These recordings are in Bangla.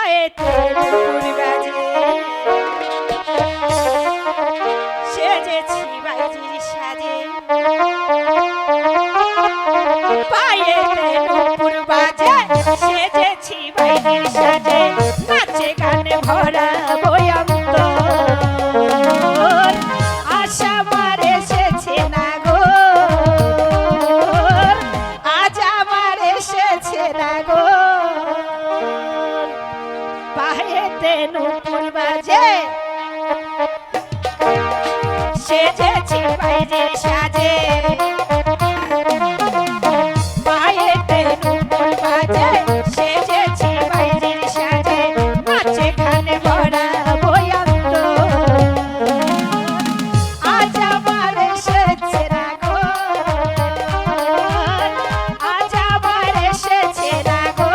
পায়েতে নুপুর বাজে সেজেছি বাইজির সাজে পায়েতে নুপুর বাজে সেজেছি বাইজির সাজে নাচে গানে ভরা বয়ন্তর আশা আমার এসেছে না গো আজ আমার এসেছে না গো পায়েতে নুপুর বাজে সেজেছি বাইজির সাজে পায়েতে নুপুর বাজে সেজেছি বাইজির সাজে নাচে গানে ভরা বয়ন্তর আজ আমার এসেছে না গো আজ আমার এসেছে না গো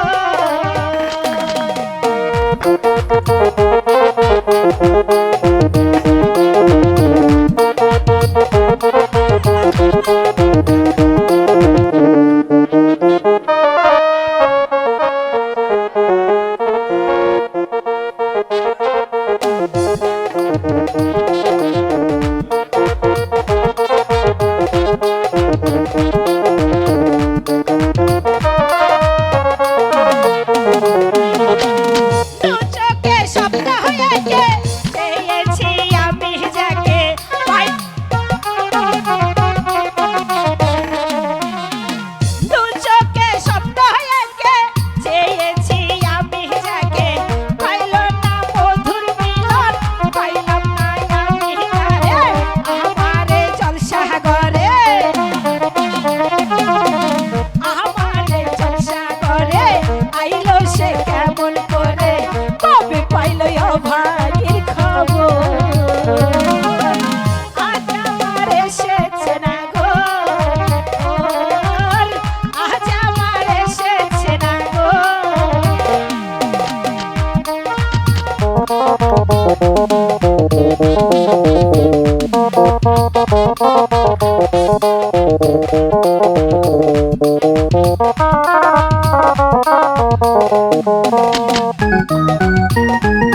দু চোখে স্বপ্ন হয়েছে চেয়েছি আমি যাকে দু চোখে স্বপ্ন হয়েছে চেয়েছি আমি যাকে পাইল না মধুর মিলন পাইলাম না আমি তারে আমারে জলসা করে আমারে জলসা করে আইলো সে কেমন করে কবে পাইল অভাগীর খবর আজ আমার এসেছে না গো আজ আমার এসেছে না গো Thank you.